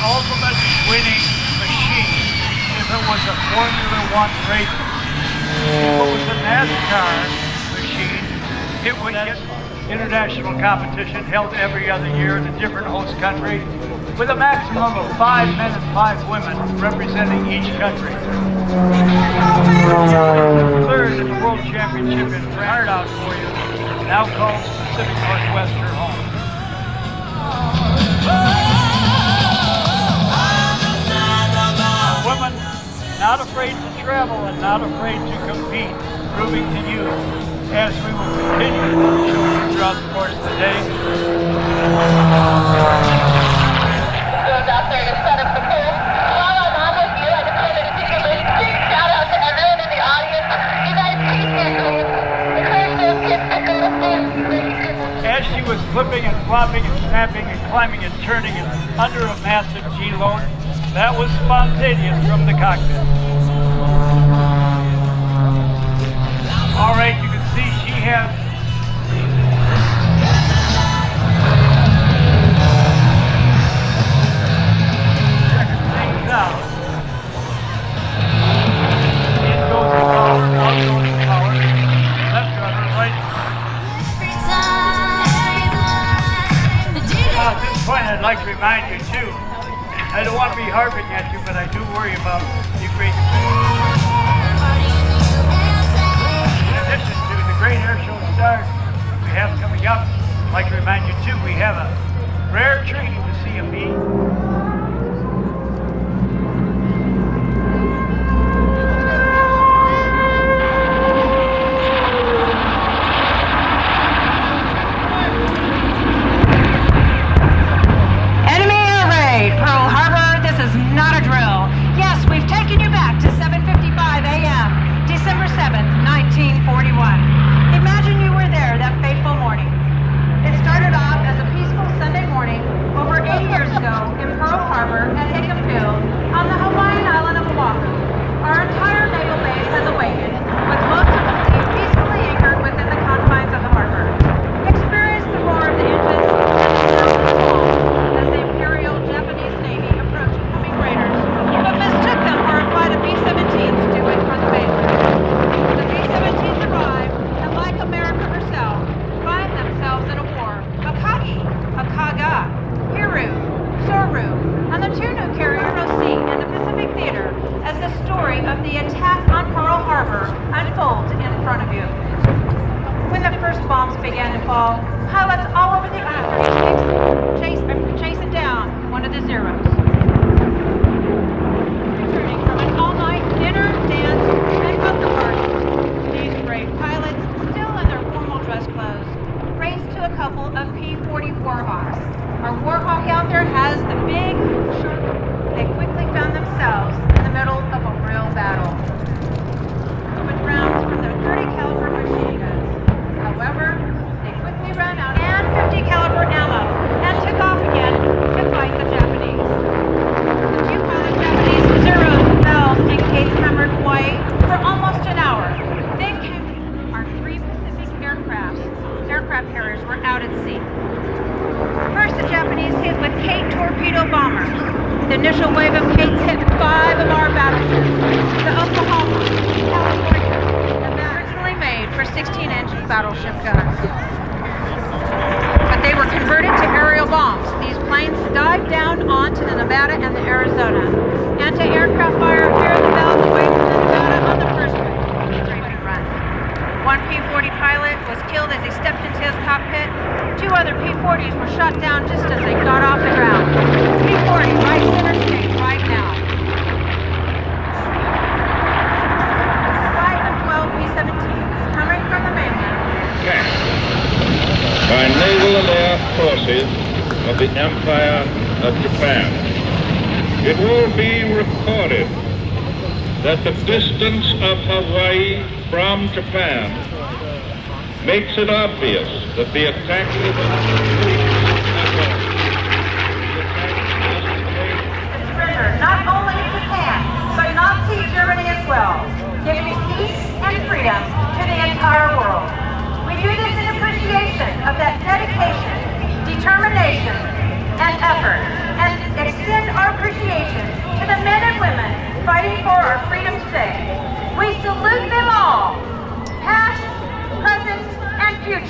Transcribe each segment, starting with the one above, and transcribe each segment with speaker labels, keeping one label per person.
Speaker 1: ultimate winning machine if it was a Formula One racer. If it was a NASCAR machine, it would get international competition held every other year in a different host country with a maximum of 5 men and 5 women representing each country. Third in the World Championship in France out for you, now called Pacific Northwest your home. Women not afraid to travel and not afraid to compete, proving to you as we will continue to show you throughout the course of the day.
Speaker 2: Goes out there to set up the pool. While I'm on with you, I just wanted to give a big shout out to everyone in the audience. You guys keep handling the cursive, get the good.
Speaker 1: As she was flipping and flopping and snapping and climbing and turning and under a massive G-load, that was spontaneous from the cockpit. All right, you can see she has things out. In goes the power, out goes the power. Left rudder, right rudder. At this point, I'd like to remind you too, I don't want to be harping at you, but I do worry about you great. In addition to the great air show stars we have coming up, I'd like to remind you too, we have a rare treat to see a bee.
Speaker 3: Imagine you were there that fateful morning. It started off as a peaceful Sunday morning over 8 years ago in Pearl Harbor at Hickam Field on the Hawaiian island of Oahu. Our entire naval base has awakened, with most of the fleet peacefully anchored within the confines of the harbor. Experience the roar of the engines as the Imperial Japanese Navy approached incoming raiders, but mistook them for a flight of B-17s due in for the mainland. The B-17s arrived, and like America herself, find themselves in a war. Akagi, Akaga, Hiru, Soru, and the 2 new carriers proceed in the Pacific Theater as the story of the attack on Pearl Harbor unfolds in front of you. When the first bombs began to fall, pilots all over the island chasing down one of the Zeros. Returning from an all-night dinner, dance, and bunker party, these brave pilots, still in their formal dress clothes, raced to a couple of P-40 Warhawks. Our Warhawk out there has the big, sharp. They quickly found themselves in the middle of a real battle with rounds from their 30 caliber machine guns. However, they quickly ran out and 50 caliber ammo and took off again to fight the Japanese. The 2 pilot Japanese Zeros and Bells in Hammered, Hawaii for almost an hour. Then came our 3 Pacific aircraft carriers were out at sea. First, the Japanese hit with Kate torpedo bombers. The initial wave of Kates hit 5 of our battleships. The Oklahoma, California, and originally made for 16-inch battleship guns. But they were converted to aerial bombs. These planes dived down onto the Nevada and the Arizona. Anti-aircraft fire here the bells away from the Nevada on the first run. 1 P-40 pilot was killed as he stepped into his cockpit. 2 other P-40s were shot down just as they got off the ground. P-40 right center stage right now. 5 and 12 P-17s coming from the mainland.
Speaker 4: By naval and air forces of the Empire of Japan. It will be recorded that the distance of Hawaii from Japan makes it obvious that the attack is
Speaker 3: surrender not only to Japan, but Nazi Germany as well, giving peace and freedom to the entire world. We do this in appreciation of that dedication, determination, and effort, and extend our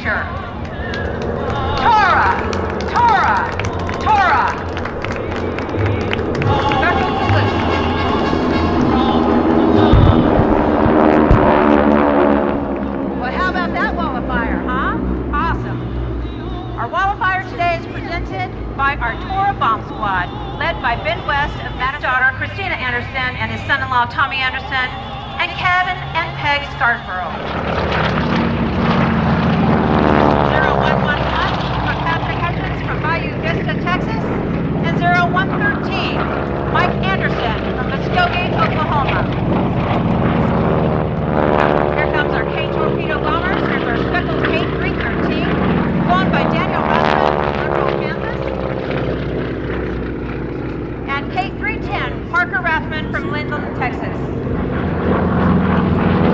Speaker 3: adventure. Tora, Tora, Tora. Special salute. Well, how about that wall of fire, huh? Awesome. Our wall of fire today is presented by our Tora Bomb Squad, led by Ben West of Madison's daughter Christina Anderson and his son-in-law Tommy Anderson, and Kevin and Peg Scarborough. 0111 from Patrick Hutchins from Bayou Vista, Texas, and 0113 Mike Anderson from Muskogee, Oklahoma. Here comes our K-Torpedo bombers. Here's our speckled K-313, flown by Daniel Russell from Liberal, Kansas, and K-310 Parker Rathman from Linden, Texas.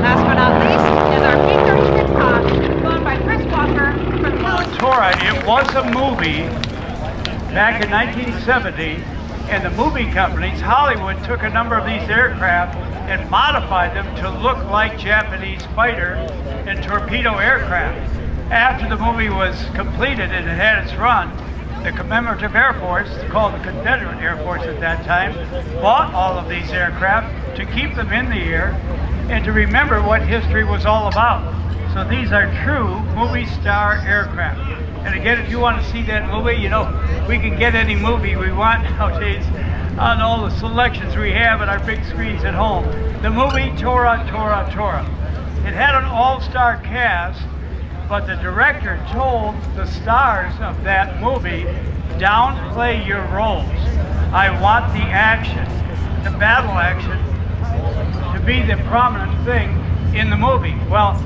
Speaker 3: Last but not least is our P-36 Hawk, flown by Chris Walker from California.
Speaker 1: Tora, it was a movie back in 1970, and the movie companies, Hollywood, took a number of these aircraft and modified them to look like Japanese fighter and torpedo aircraft. After the movie was completed and it had its run, the Commemorative Air Force, called the Confederate Air Force at that time, bought all of these aircraft to keep them in the air and to remember what history was all about. So these are true movie star aircraft. And again, if you want to see that movie, you know, we can get any movie we want nowadays on all the selections we have at our big screens at home. The movie Tora Tora Tora. It had an all-star cast, but the director told the stars of that movie, downplay your roles. I want the action, the battle action, to be the prominent thing in the movie. Well,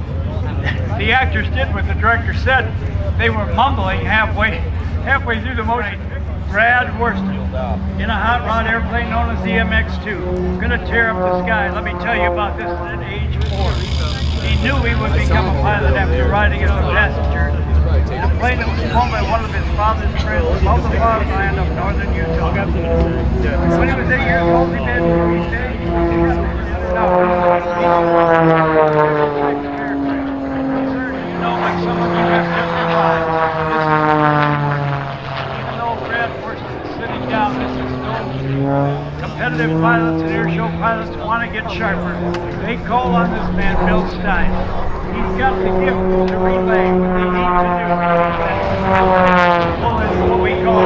Speaker 1: the actors did what the director said. They were mumbling halfway through the motion. Brad Worston, in a hot rod airplane known as the MX-2, gonna tear up the sky. Let me tell you about this at age 4. He knew he would become a pilot after riding as a passenger. The plane that was flown by one of his father's friends above the farmland of northern Utah. When he was 8 years old, he did three days. Know, like some of you have different lives. Even though Brad Worston is sitting down, this is no competitive pilots and airshow pilots want to get sharper. They call on this man, Bill Stein. He's got the gift to relay what they need to do. Well, that's what we call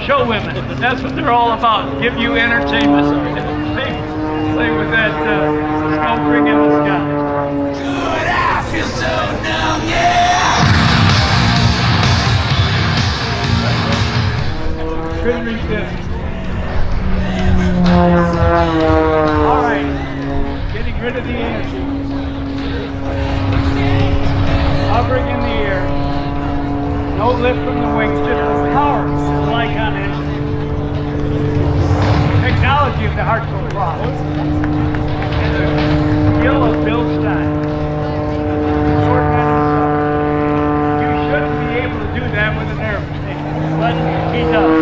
Speaker 1: show women. That's what they're all about. Give you entertainment. Play with that snow bring in the sky.
Speaker 5: Good, I feel so numb, yeah.
Speaker 1: Couldn't resist. All right, getting rid of the energy. Hovering in the air. No lift from the wings, just the power like on it. Technology of the Hartsville problem. And the skill of Bill Stein. You shouldn't be able to do that with an airplane, but he does.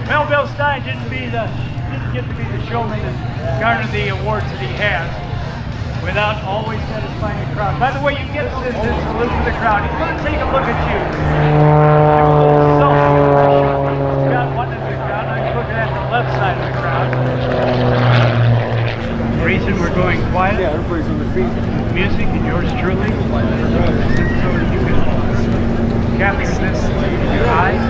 Speaker 1: Well, Bill Stein didn't get to be the showman and garner the awards that he has without always satisfying the crowd. By the way, you get this salute to the crowd. He's going to take a look at you. Do a little selfie. He's got one in the crowd. I'm looking at the left side of the crowd. The reason we're going quiet.
Speaker 6: Yeah, everybody's on their feet.
Speaker 1: Music and yours truly. So that you can capture this in your eyes.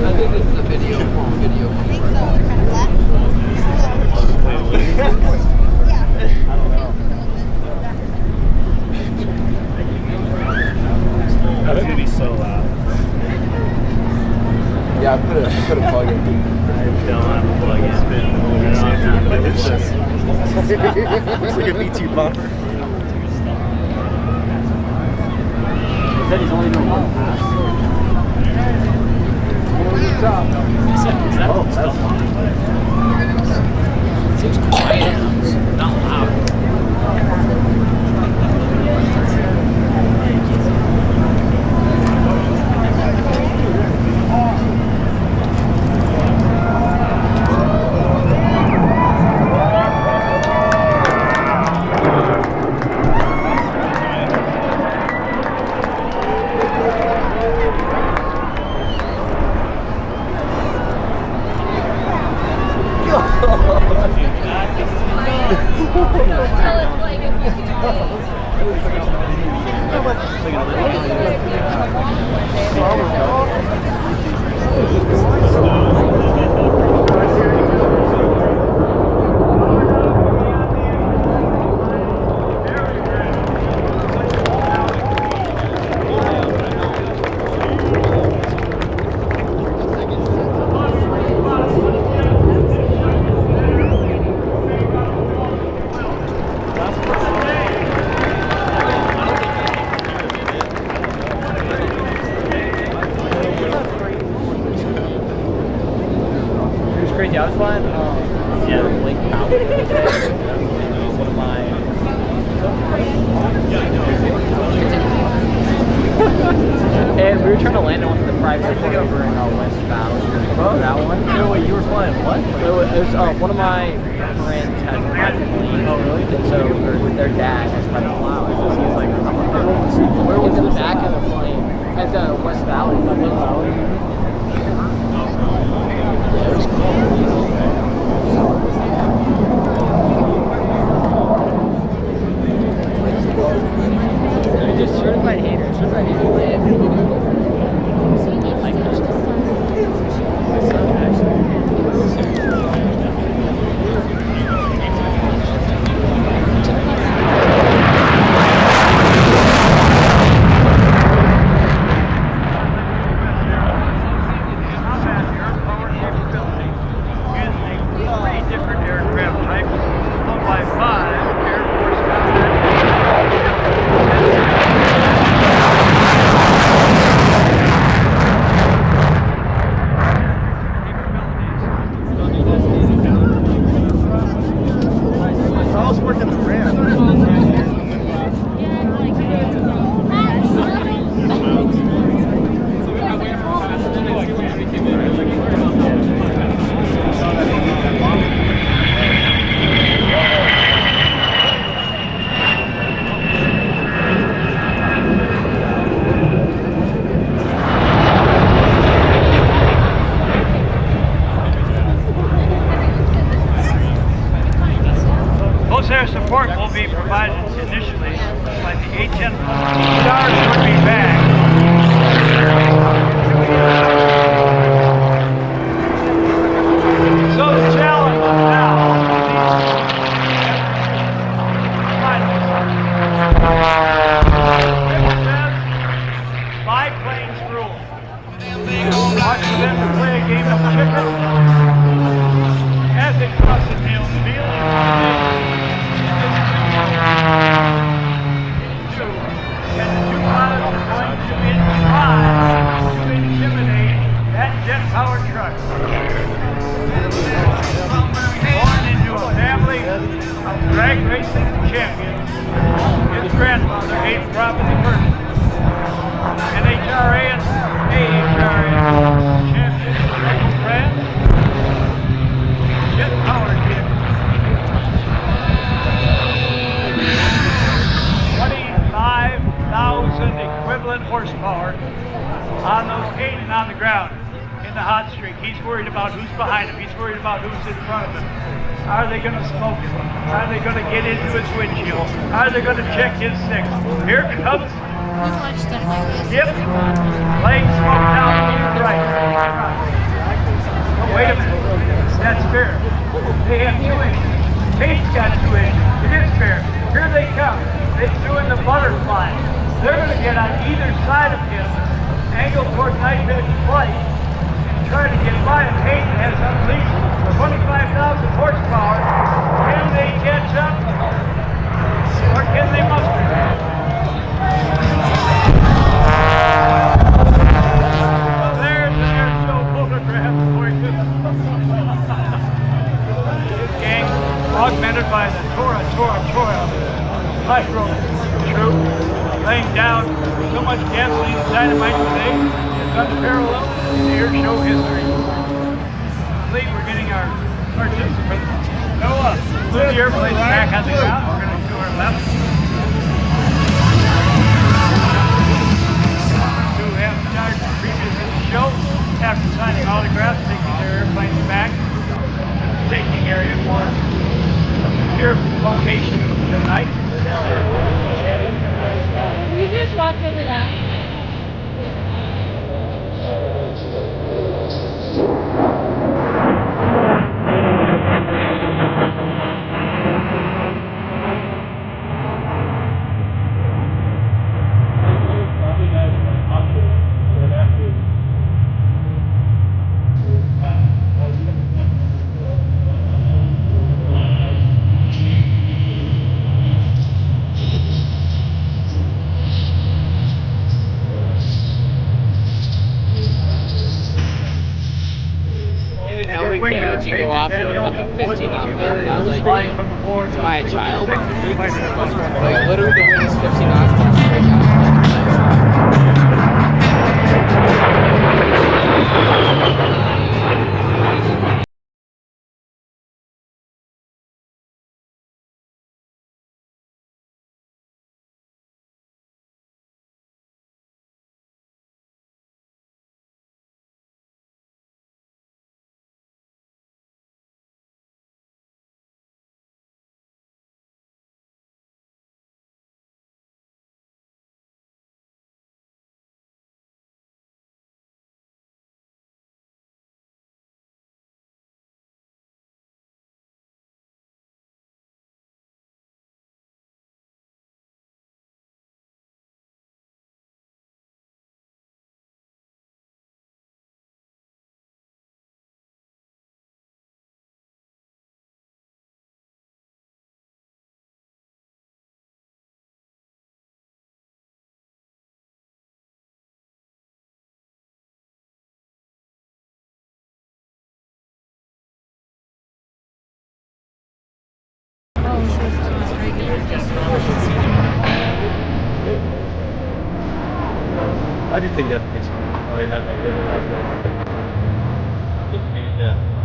Speaker 6: I think this is a video.
Speaker 7: I think so. Kind of black. Yeah.
Speaker 8: That's gonna be so loud.
Speaker 6: Yeah, I put a plug in.
Speaker 8: I don't have a plug in. It's like a B2 bumper.
Speaker 6: Crazy. I was flying Lake Powell one of my and we were trying to land on one of the private airport over in West Valley. That one? No, wait, you were flying what? It was one of my friends has a private plane. Oh, really? And so their dad has private plane. Wow. So he was like, where was in the back of the plane? At the West Valley. West Valley. Just certified hater. Certified hater.
Speaker 1: Air support will be provided initially by the A-10 stars would be back. So the challenge now says biplanes rule. Watch for them to play a game of chicken as they cross the field. Jet-powered truck. Born into a family of drag racing champions, his grandfather ate property first. NHRA and AHRA champions, France, jet-powered vehicles. 25,000 equivalent horsepower on those cages on the ground. The hot streak. He's worried about who's behind him. He's worried about who's in front of him. Are they going to smoke him? Are they going to get into his windshield? Are they going to check his six? Here comes Yep. Laying smoke down to the right. Oh, wait a minute. That's fair. They have 2 inches. Kate's got 2 inches. It is fair. Here they come. They're doing the butterfly. They're going to get on either side of him, angle toward knife edge flight, try to get by him. Hayden has unleashed 25,000 horsepower. Can they catch up? Or can they muster? So there's an air show photograph for you. This gang, augmented by the Tora Tora Tora hydro troop, laying down so much gasoline and dynamite today. Unparalleled in air show history. I believe we're getting our participants. Noah, move the airplanes back on the ground. We're going to do our left. Who have started previous in the show after signing autographs, taking their airplanes back, taking area for your location tonight.
Speaker 2: just walk over that.
Speaker 6: If you go off at 15 knots, it's my child. Like literally the wind is 15 knots going straight down.
Speaker 8: I do think that's yeah.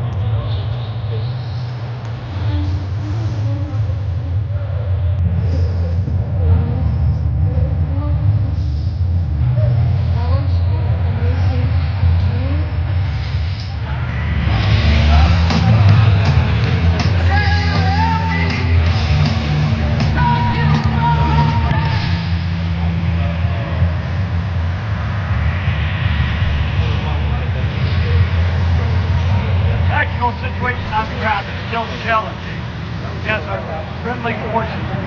Speaker 1: Actual situation on the ground is still challenging. Yes, our friendly forces.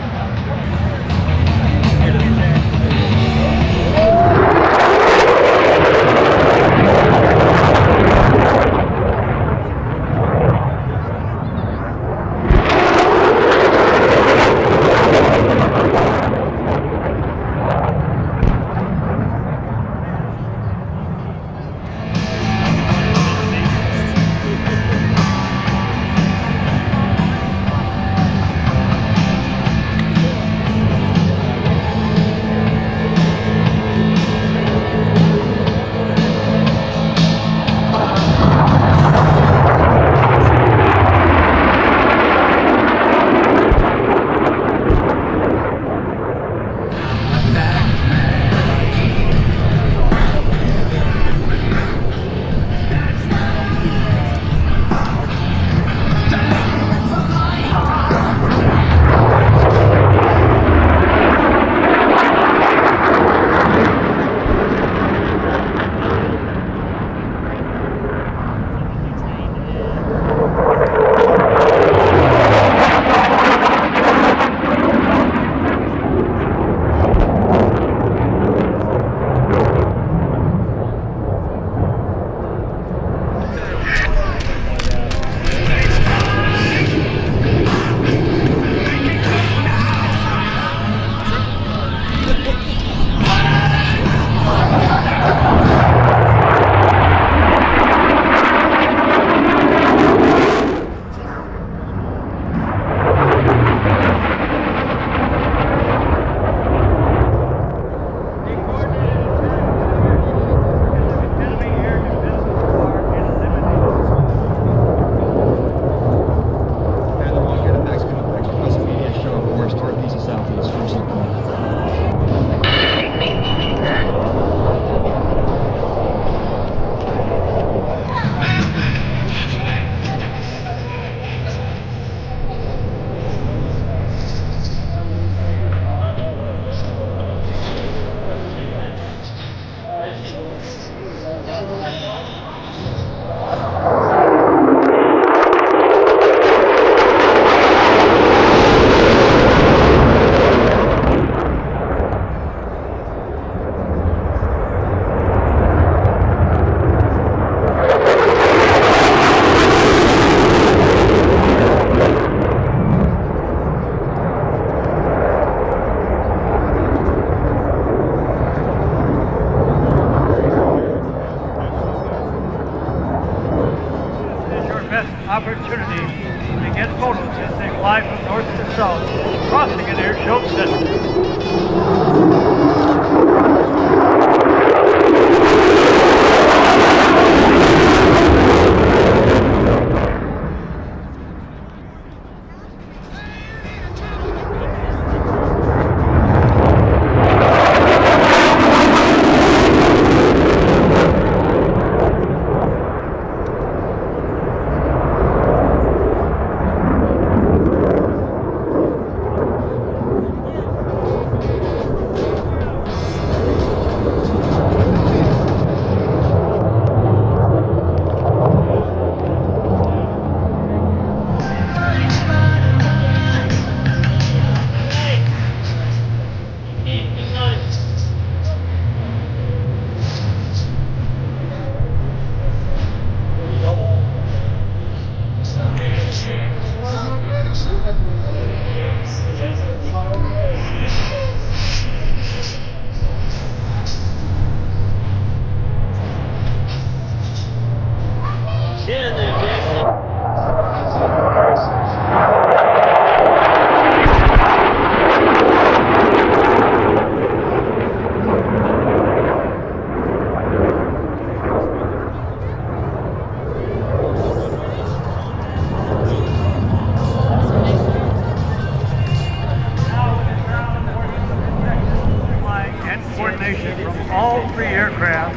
Speaker 1: coordination from all three aircraft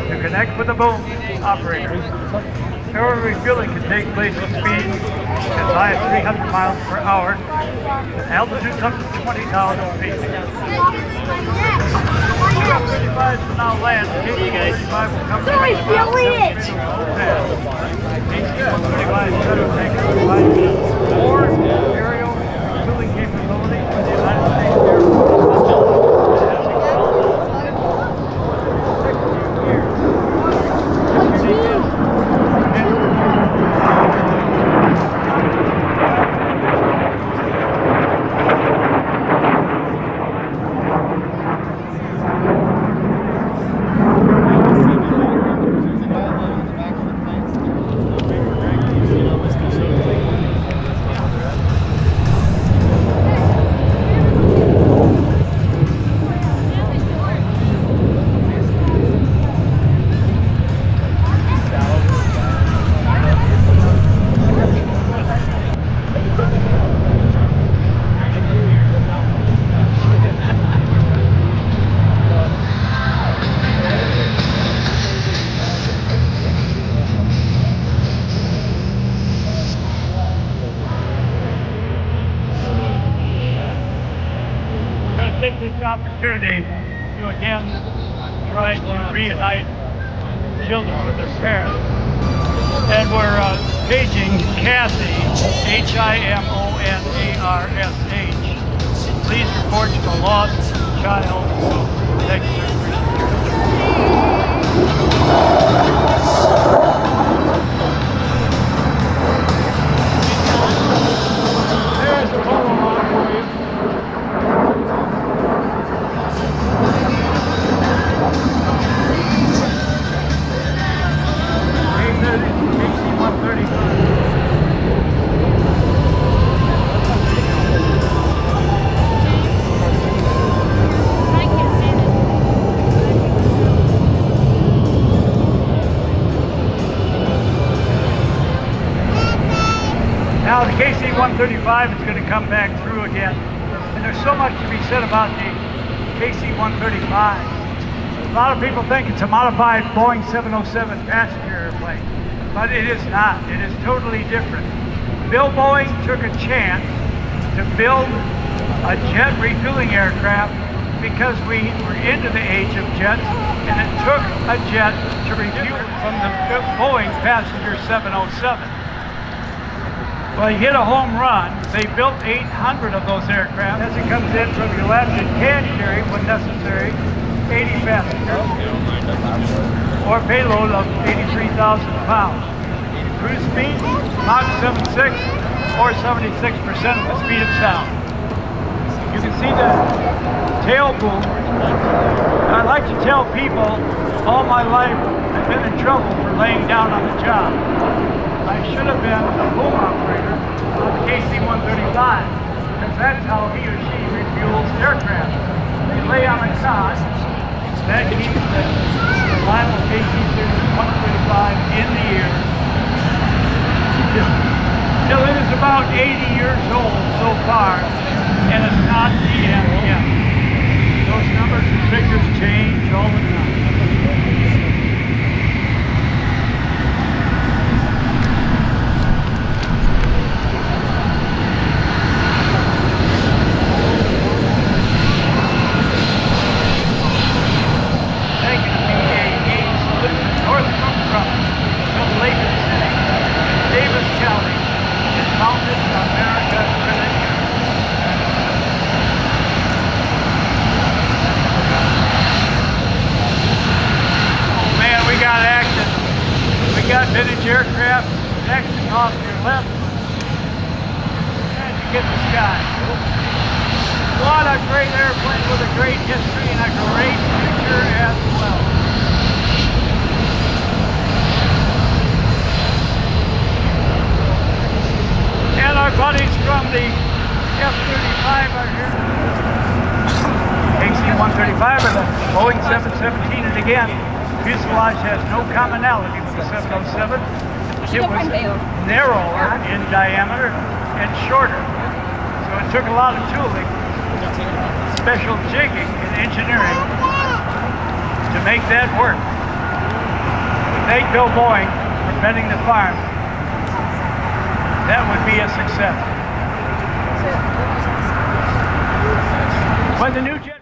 Speaker 1: to connect with the boom operator. Aero refueling can take place at speeds as high as 300 miles per hour at altitudes up to 20,000 feet. UF-35 will now land. KC-135 will come to KC-135 shuttle tanker for 5 minutes. Or aerial refueling capability for the United States Air Force. Take this opportunity to again try to reunite children with their parents. And we're paging Kathy, Himonarsh. Please report to the lost child. Thank you, sir. There's a photo log for you. Now the KC-135 is going to come back through again. And there's so much to be said about the KC-135. A lot of people think it's a modified Boeing 707 passenger airplane, but it is not. It is totally different. Bill Boeing took a chance to build a jet refueling aircraft because we were into the age of jets, and it took a jet to refuel from the Boeing passenger 707. Well, he hit a home run. They built 800 of those aircraft. As it comes in from your left, it can carry, when necessary, 80 passengers or a payload of 83,000 pounds. Cruise speed, Mach 7.6 or 76% of the speed of sound. You can see the tail boom. I like to tell people all my life I've been in trouble for laying down on the job. I should have been a boom operator on the KC-135 because that's how he or she refuels aircraft. They lay on a cot. That keeps the reliable KC-135 in the air. Till it is about 80 years old so far, and it's not the end yet. Those numbers and figures change all the time. Vintage aircraft next off your left as you get the sky. What a great airplane with a great history and a great future as well. And our buddies from the F-35 are here. KC-135 or the Boeing 717, and again, fuselage has no commonality with the 707. It was narrower in diameter and shorter. So it took a lot of tooling special jigging and engineering to make that work. With Nate Bill Boeing preventing the farm, that would be a success. When the new jet